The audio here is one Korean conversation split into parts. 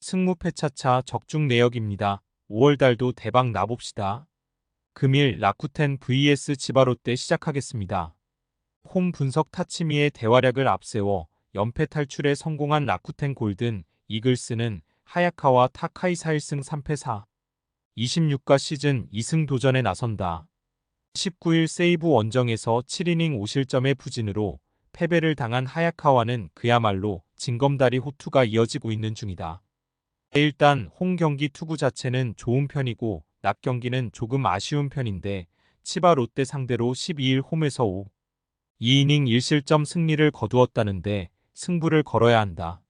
승무패 차차 적중 내역입니다. 5월달도 대박 나봅시다. 금일 라쿠텐 vs 치바롯데 시작하겠습니다. 홈 분석 타치미의 대활약을 앞세워 연패 탈출에 성공한 라쿠텐 골든 이글스는 하야카와 타카이 4일승 3패 4, 26가 시즌 2승 도전에 나선다. 19일 세이브 원정에서 7이닝 5실점의 부진으로 패배를 당한 하야카와는 그야말로 징검다리 호투가 이어지고 있는 중이다. 일단 홈 경기 투구 자체는 좋은 편이고 낮 경기는 조금 아쉬운 편인데 치바 롯데 상대로 12일 홈에서 2이닝 1실점 승리를 거두었다는데 승부를 걸어야 한다.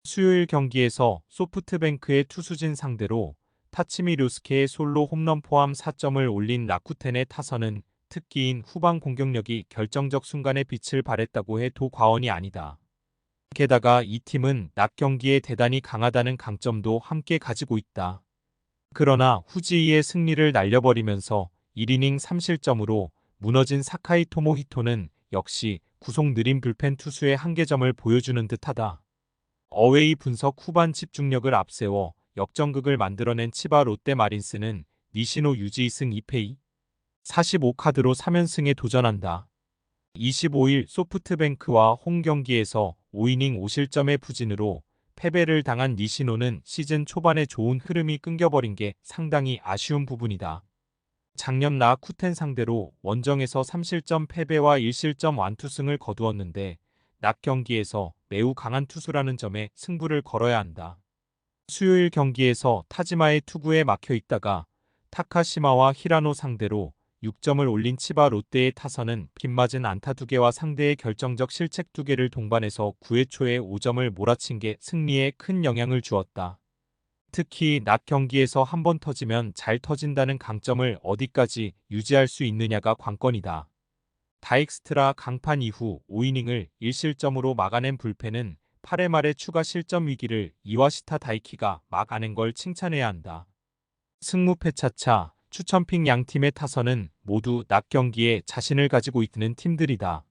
수요일 경기에서 소프트뱅크의 투수진 상대로 타치미 료스케의 솔로 홈런 포함 4점을 올린 라쿠텐의 타선은 특기인 후방 공격력이 결정적 순간에 빛을 발했다고 해도 과언이 아니다. 게다가 이 팀은 낮 경기에 대단히 강하다는 강점도 함께 가지고 있다. 그러나 후지이의 승리를 날려버리면서 1이닝 3실점으로 무너진 사카이 토모히토는 역시 구속 느린 불펜 투수의 한계점을 보여주는 듯하다. 어웨이 분석 후반 집중력을 앞세워 역전극을 만들어낸 치바 롯데 마린스는 니시노 유지 2승 2패 45카드로 3연승에 도전한다. 25일 소프트뱅크와 홈 경기에서 5이닝 5실점의 부진으로 패배를 당한 니시노는 시즌 초반에 좋은 흐름이 끊겨버린 게 상당히 아쉬운 부분이다. 작년 라쿠텐 상대로 원정에서 3실점 패배와 1실점 완투승을 거두었는데 낮 경기에서 매우 강한 투수라는 점에 승부를 걸어야 한다. 수요일 경기에서 타지마의 투구에 막혀 있다가 타카시마와 히라노 상대로 6점을 올린 치바 롯데의 타선은 빗맞은 안타 2개와 상대의 결정적 실책 2개를 동반해서 9회 초에 5점을 몰아친 게 승리에 큰 영향을 주었다. 특히 낮 경기에서 한 번 터지면 잘 터진다는 강점을 어디까지 유지할 수 있느냐가 관건이다. 다익스트라 강판 이후 5이닝을 1실점으로 막아낸 불펜은 8회 말의 추가 실점 위기를 이와시타 다이키가 막아낸 걸 칭찬해야 한다. 승무패 차차 추천픽 양팀의 타선은 모두 낮 경기에 자신을 가지고 있는 팀들이다.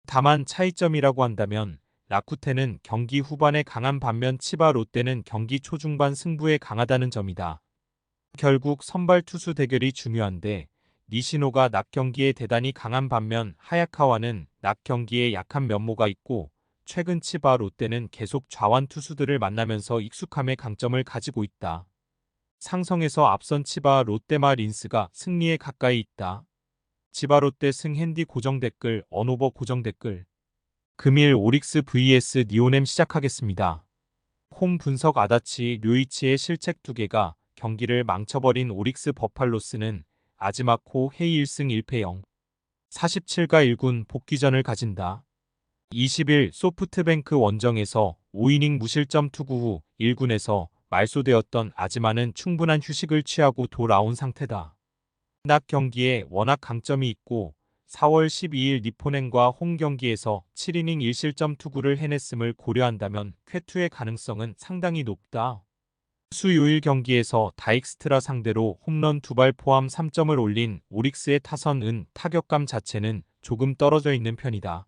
다만 차이점이라고 한다면 라쿠텐은 경기 후반에 강한 반면 치바 롯데는 경기 초중반 승부에 강하다는 점이다. 결국 선발 투수 대결이 중요한데 니시노가 낮 경기에 대단히 강한 반면 하야카와는 낮 경기에 약한 면모가 있고 최근 치바 롯데는 계속 좌완 투수들을 만나면서 익숙함의 강점을 가지고 있다. 상성에서 앞선 치바 롯데 마린스가 승리에 가까이 있다. 치바 롯데 승 핸디 고정 댓글 언오버 고정 댓글 금일 오릭스 vs 니오넴 시작하겠습니다. 홈 분석 아다치 료이치의 실책 2개가 경기를 망쳐버린 오릭스 버팔로스는 아즈마코 헤이 1승 1패 0, 47가 1군 복귀전을 가진다. 20일 소프트뱅크 원정에서 5이닝 무실점 투구 후 1군에서 말소되었던 아즈마는 충분한 휴식을 취하고 돌아온 상태다. 낮 경기에 워낙 강점이 있고 4월 12일 니포넨과 홈 경기에서 7이닝 1실점 투구를 해냈음을 고려한다면 쾌투의 가능성은 상당히 높다. 수요일 경기에서 다익스트라 상대로 홈런 2발 포함 3점을 올린 오릭스의 타선은 타격감 자체는 조금 떨어져 있는 편이다.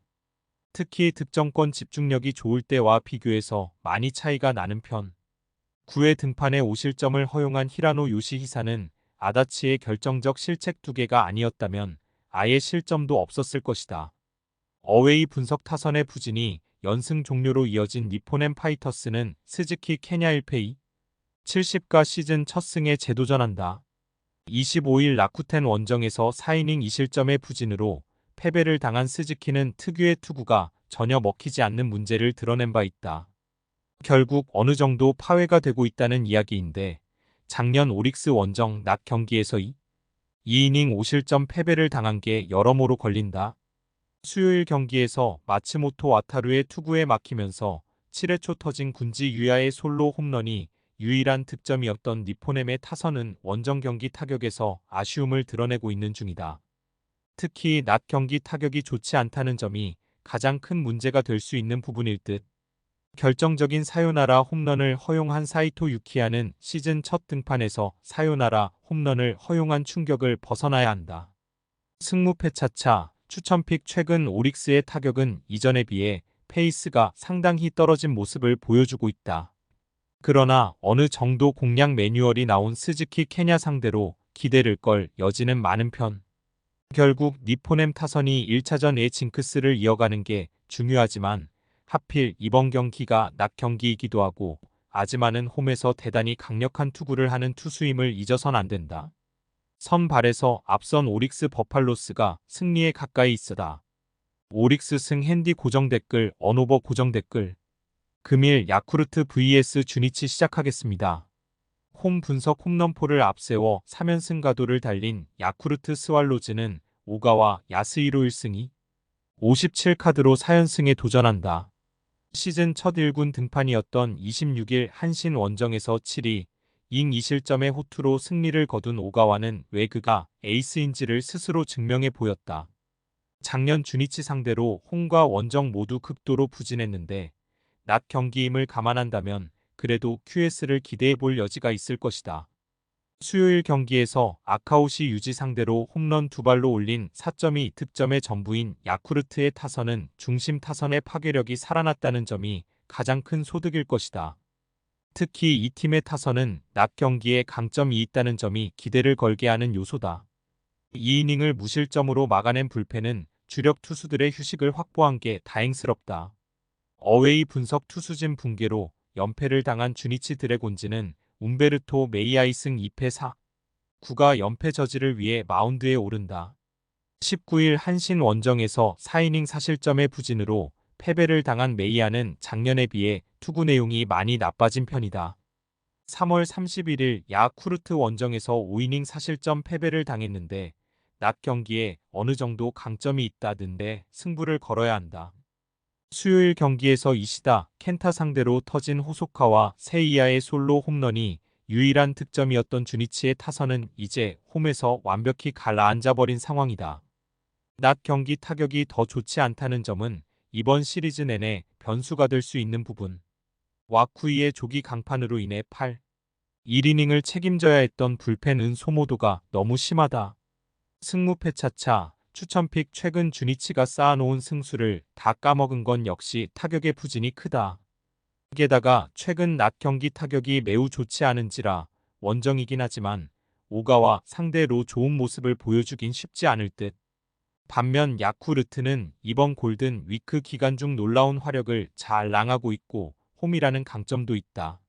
특히 득점권 집중력이 좋을 때와 비교해서 많이 차이가 나는 편. 9회 등판에 5실점을 허용한 히라노 요시히사는 아다치의 결정적 실책 2개가 아니었다면 아예 실점도 없었을 것이다. 어웨이 분석 타선의 부진이 연승 종료로 이어진 니포넨 파이터스는 스즈키 케냐 1패 70가 시즌 첫 승에 재도전한다. 25일 라쿠텐 원정에서 4이닝 2실점의 부진으로 패배를 당한 스즈키는 특유의 투구가 전혀 먹히지 않는 문제를 드러낸 바 있다. 결국 어느 정도 파회가 되고 있다는 이야기인데 작년 오릭스 원정 낮 경기에서 2이닝 5실점 패배를 당한 게 여러모로 걸린다. 수요일 경기에서 마츠모토 와타루의 투구에 막히면서 7회 초 터진 군지 유야의 솔로 홈런이 유일한 득점이었던 니포넴의 타선은 원정 경기 타격에서 아쉬움을 드러내고 있는 중이다. 특히 낮 경기 타격이 좋지 않다는 점이 가장 큰 문제가 될 수 있는 부분일 듯. 결정적인 사요나라 홈런을 허용한 사이토 유키야는 시즌 첫 등판에서 사요나라 홈런을 허용한 충격을 벗어나야 한다. 승무패 차차 추천픽 최근 오릭스의 타격은 이전에 비해 페이스가 상당히 떨어진 모습을 보여주고 있다. 그러나 어느 정도 공략 매뉴얼이 나온 스즈키 케냐 상대로 기대를 걸 여지는 많은 편. 결국 니포넴 타선이 1차전에 징크스를 이어가는 게 중요하지만 하필 이번 경기가 낮 경기이기도 하고 아즈마는 홈에서 대단히 강력한 투구를 하는 투수임을 잊어선 안 된다. 선발에서 앞선 오릭스 버팔로스가 승리에 가까이 있어다. 오릭스 승 핸디 고정 댓글 언오버 고정 댓글 금일 야쿠르트 vs 주니치 시작하겠습니다. 홈 분석 홈런포를 앞세워 3연승 가도를 달린 야쿠르트 스왈로즈는 오가와 야스히로 1승 57카드로 4연승에 도전한다. 시즌 첫 1군 등판이었던 26일 한신 원정에서 7위, 잉 2실점의 호투로 승리를 거둔 오가와는 왜 그가 에이스인지를 스스로 증명해 보였다. 작년 주니치 상대로 홈과 원정 모두 극도로 부진했는데 낮 경기임을 감안한다면 그래도 QS를 기대해 볼 여지가 있을 것이다. 수요일 경기에서 아카오시 유지 상대로 홈런 2발로 올린 4.2 득점의 전부인 야쿠르트의 타선은 중심 타선의 파괴력이 살아났다는 점이 가장 큰 소득일 것이다. 특히 이 팀의 타선은 낮 경기에 강점이 있다는 점이 기대를 걸게 하는 요소다. 2이닝을 무실점으로 막아낸 불펜은 주력 투수들의 휴식을 확보한 게 다행스럽다. 어웨이 분석 투수진 붕괴로 연패를 당한 주니치 드래곤즈는 움베르토 메이아이 승 2패 4. 9가 연패 저지를 위해 마운드에 오른다. 19일 한신 원정에서 4이닝 4실점의 부진으로 패배를 당한 메이아는 작년에 비해 투구 내용이 많이 나빠진 편이다. 3월 31일 야쿠르트 원정에서 5이닝 4실점 패배를 당했는데 낮 경기에 어느 정도 강점이 있다던데 승부를 걸어야 한다. 수요일 경기에서 이시다, 켄타 상대로 터진 호소카와 세이야의 솔로 홈런이 유일한 득점이었던 주니치의 타선은 이제 홈에서 완벽히 가라앉아버린 상황이다. 낮 경기 타격이 더 좋지 않다는 점은 이번 시리즈 내내 변수가 될 수 있는 부분. 와쿠이의 조기 강판으로 인해 8. 1이닝을 책임져야 했던 불펜 소모도가 너무 심하다. 승무패 차차 추천픽 최근 주니치가 쌓아놓은 승수를 다 까먹은 건 역시 타격의 부진이 크다. 게다가 최근 낮 경기 타격이 매우 좋지 않은지라 원정이긴 하지만 오가와 상대로 좋은 모습을 보여주긴 쉽지 않을 듯. 반면 야쿠르트는 이번 골든 위크 기간 중 놀라운 화력을 잘 낭하고 있고 홈이라는 강점도 있다.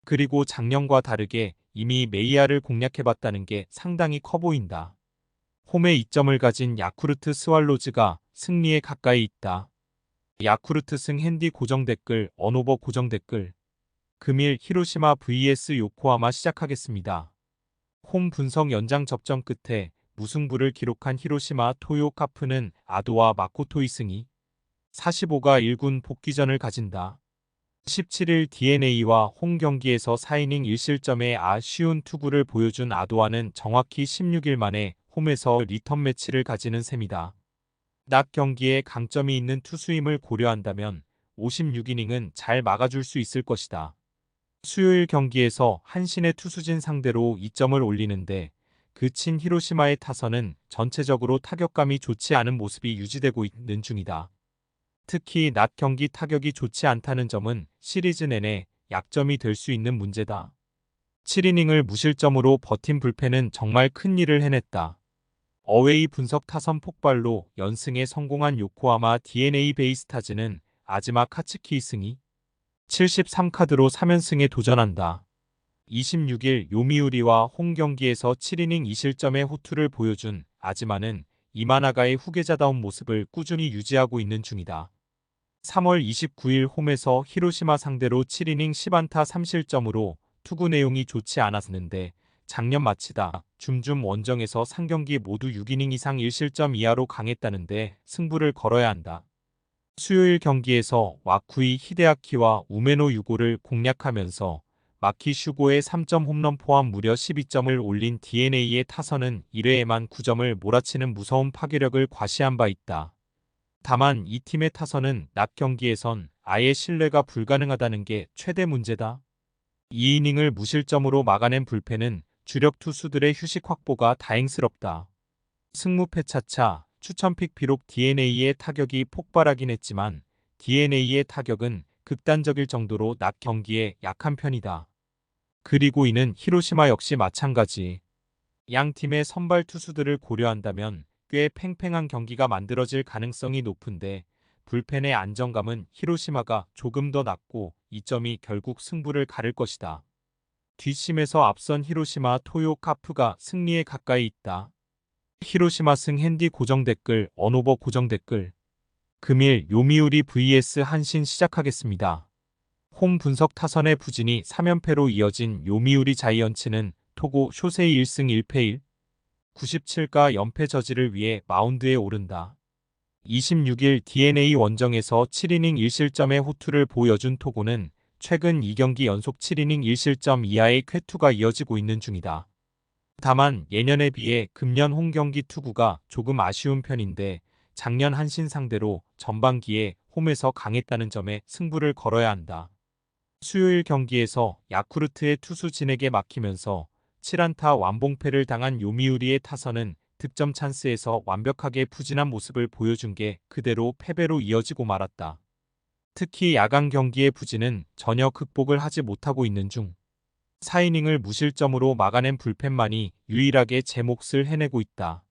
그리고 작년과 다르게 이미 메이아를 공략해봤다는 게 상당히 커 보인다. 홈에 이점을 가진 야쿠르트 스왈로즈가 승리에 가까이 있다. 야쿠르트 승 핸디 고정 댓글 언오버 고정 댓글 금일 히로시마 vs 요코하마 시작하겠습니다. 홈 분석 연장 접전 끝에 무승부를 기록한 히로시마 토요 카프는 아도와 마코토 2승 45가 1군 복귀전을 가진다. 17일 DeNA와 홈 경기에서 4이닝 1실점의 아쉬운 투구를 보여준 아도와는 정확히 16일 만에 홈에서 리턴 매치를 가지는 셈이다. 낮 경기에 강점이 있는 투수임을 고려한다면 56이닝은 잘 막아줄 수 있을 것이다. 수요일 경기에서 한신의 투수진 상대로 2점을 올리는데 그친 히로시마의 타선은 전체적으로 타격감이 좋지 않은 모습이 유지되고 있는 중이다. 특히 낮 경기 타격이 좋지 않다는 점은 시리즈 내내 약점이 될 수 있는 문제다. 7이닝을 무실점으로 버틴 불펜은 정말 큰 일을 해냈다. 어웨이 분석 타선 폭발로 연승에 성공한 요코하마 DeNA 베이스타즈는 아즈마 카츠키 2승 73카드로 3연승에 도전한다. 26일 요미우리와 홈 경기에서 7이닝 2실점의 호투를 보여준 아즈마는 이마나가의 후계자다운 모습을 꾸준히 유지하고 있는 중이다. 3월 29일 홈에서 히로시마 상대로 7이닝 10안타 3실점으로 투구 내용이 좋지 않았는데 작년 마치다 줌줌 원정에서 3경기 모두 6이닝 이상 1실점 이하로 강했다는데 승부를 걸어야 한다. 수요일 경기에서 와쿠이 히데아키와 우메노 유고를 공략하면서 마키 슈고의 3점 홈런 포함 무려 12점을 올린 DeNA의 타선은 1회에만 9점을 몰아치는 무서운 파괴력을 과시한 바 있다. 다만 이 팀의 타선은 낮 경기에선 아예 신뢰가 불가능하다는 게 최대 문제다. 2이닝을 무실점으로 막아낸 불펜은 주력 투수들의 휴식 확보가 다행스럽다. 승무패 차차 추천픽 비록 DeNA의 타격이 폭발하긴 했지만 DeNA의 타격은 극단적일 정도로 낮 경기에 약한 편이다. 그리고 이는 히로시마 역시 마찬가지. 양 팀의 선발 투수들을 고려한다면 꽤 팽팽한 경기가 만들어질 가능성이 높은데 불펜의 안정감은 히로시마가 조금 더 낮고 이 점이 결국 승부를 가를 것이다. 뒷심에서 앞선 히로시마 토요 카프가 승리에 가까이 있다. 히로시마 승 핸디 고정 댓글 언오버 고정 댓글 금일 요미우리 vs 한신 시작하겠습니다. 홈 분석 타선의 부진이 3연패로 이어진 요미우리 자이언츠는 토고 쇼세이 1승 1패 1, 97가 연패 저지를 위해 마운드에 오른다. 26일 DNA 원정에서 7이닝 1실점의 호투를 보여준 토고는 최근 2경기 연속 7이닝 1실점 이하의 쾌투가 이어지고 있는 중이다. 다만 예년에 비해 금년 홈 경기 투구가 조금 아쉬운 편인데 작년 한신 상대로 전반기에 홈에서 강했다는 점에 승부를 걸어야 한다. 수요일 경기에서 야쿠르트의 투수 진에게 막히면서 7안타 완봉패를 당한 요미우리의 타선은 득점 찬스에서 완벽하게 부진한 모습을 보여준 게 그대로 패배로 이어지고 말았다. 특히 야간 경기의 부진은 전혀 극복을 하지 못하고 있는 중 4이닝을 무실점으로 막아낸 불펜만이 유일하게 제 몫을 해내고 있다.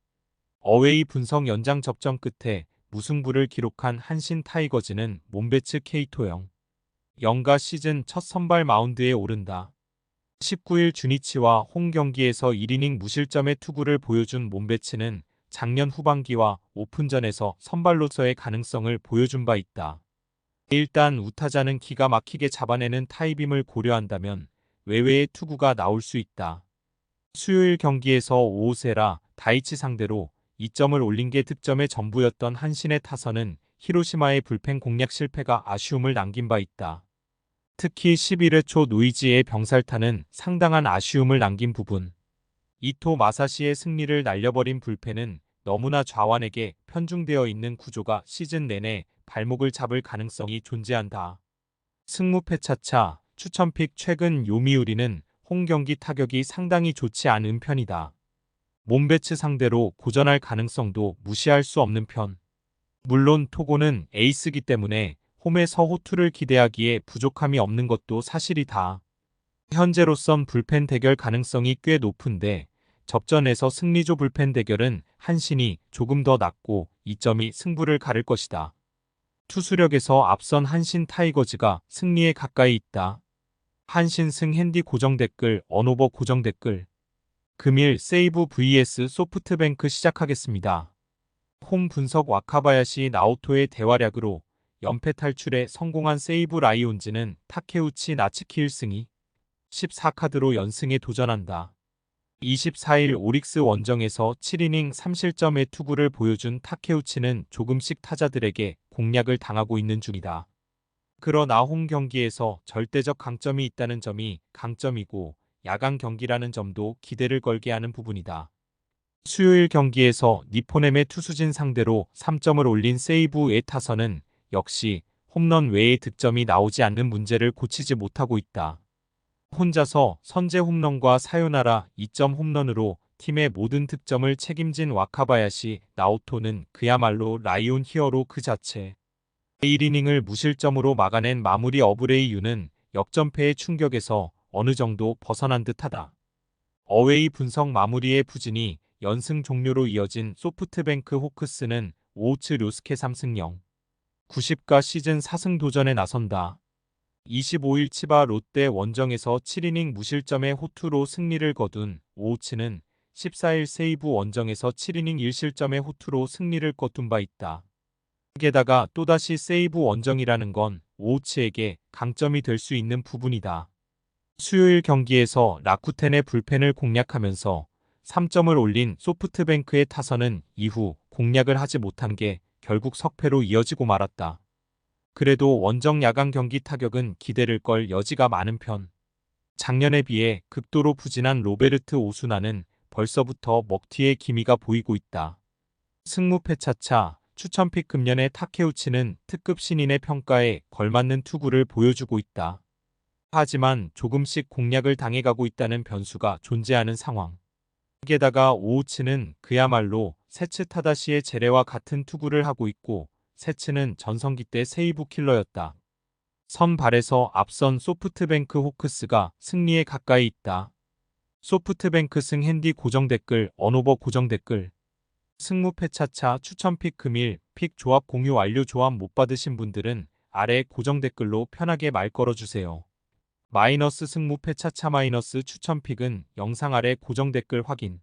어웨이 분석 연장 접전 끝에 무승부를 기록한 한신 타이거즈는 몬베츠 케이토형 영가 시즌 첫 선발 마운드에 오른다. 19일 주니치와 홈 경기에서 1이닝 무실점의 투구를 보여준 몬베츠는 작년 후반기와 오픈전에서 선발로서의 가능성을 보여준 바 있다. 일단 우타자는 기가 막히게 잡아내는 타입임을 고려한다면 외외의 투구가 나올 수 있다. 수요일 경기에서 오오세라 다이치 상대로 2점을 올린 게 득점의 전부였던 한신의 타선은 히로시마의 불펜 공략 실패가 아쉬움을 남긴 바 있다. 특히 11회 초 노이지의 병살타는 상당한 아쉬움을 남긴 부분. 이토 마사시의 승리를 날려버린 불펜은 너무나 좌완에게 편중되어 있는 구조가 시즌 내내 발목을 잡을 가능성이 존재한다. 승무패 차차 추천픽 최근 요미우리는 홈 경기 타격이 상당히 좋지 않은 편이다. 몬베츠 상대로 고전할 가능성도 무시할 수 없는 편. 물론 토고는 에이스기 때문에 홈에서 호투를 기대하기에 부족함이 없는 것도 사실이다. 현재로선 불펜 대결 가능성이 꽤 높은데 접전에서 승리조 불펜 대결은 한신이 조금 더 낮고 이 점이 승부를 가를 것이다. 투수력에서 앞선 한신 타이거즈가 승리에 가까이 있다. 한신 승 핸디 고정 댓글 언오버 고정 댓글 금일 세이브 vs 소프트뱅크 시작하겠습니다. 홈 분석 와카바야시 나오토의 대활약으로 연패 탈출에 성공한 세이브 라이온즈는 타케우치 나츠키 1승이 14카드로 연승에 도전한다. 24일 오릭스 원정에서 7이닝 3실점의 투구를 보여준 타케우치는 조금씩 타자들에게 공략을 당하고 있는 중이다. 그러나 홈 경기에서 절대적 강점이 있다는 점이 강점이고 야간 경기라는 점도 기대를 걸게 하는 부분이다. 수요일 경기에서 니포넴의 투수진 상대로 3점을 올린 세이브의 타선은 역시 홈런 외의 득점이 나오지 않는 문제를 고치지 못하고 있다. 혼자서 선제 홈런과 사요나라 2점 홈런으로 팀의 모든 득점을 책임진 와카바야시 나오토는 그야말로 라이온 히어로 그 자체. 1이닝을 무실점으로 막아낸 마무리 어브레이유는 역전패의 충격에서 어느 정도 벗어난 듯하다. 어웨이 분석 마무리의 부진이 연승 종료로 이어진 소프트뱅크 호크스는 오우츠 료스케 3승 0, 90가 시즌 4승 도전에 나선다. 25일 치바 롯데 원정에서 7이닝 무실점의 호투로 승리를 거둔 오우츠는 14일 세이브 원정에서 7이닝 1실점의 호투로 승리를 거둔 바 있다. 게다가 또다시 세이브 원정이라는 건 오우츠에게 강점이 될 수 있는 부분이다. 수요일 경기에서 라쿠텐의 불펜을 공략하면서 3점을 올린 소프트뱅크의 타선은 이후 공략을 하지 못한 게 결국 석패로 이어지고 말았다. 그래도 원정 야간 경기 타격은 기대를 걸 여지가 많은 편. 작년에 비해 극도로 부진한 로베르트 오수나는 벌써부터 먹튀의 기미가 보이고 있다. 승무패 차차 추천픽 금년의 타케우치는 특급 신인의 평가에 걸맞는 투구를 보여주고 있다. 하지만 조금씩 공략을 당해가고 있다는 변수가 존재하는 상황. 게다가 오우츠는 그야말로 세츠 타다시의 재래와 같은 투구를 하고 있고 세츠는 전성기 때 세이브 킬러였다. 선발에서 앞선 소프트뱅크 호크스가 승리에 가까이 있다. 소프트뱅크 승 핸디 고정 댓글, 언오버 고정 댓글. 승무패 차차 추천픽 금일 픽 조합 공유 완료. 조합 못 받으신 분들은 아래 고정 댓글로 편하게 말 걸어주세요. 마이너스 승무패 차차 마이너스 추천픽은 영상 아래 고정 댓글 확인.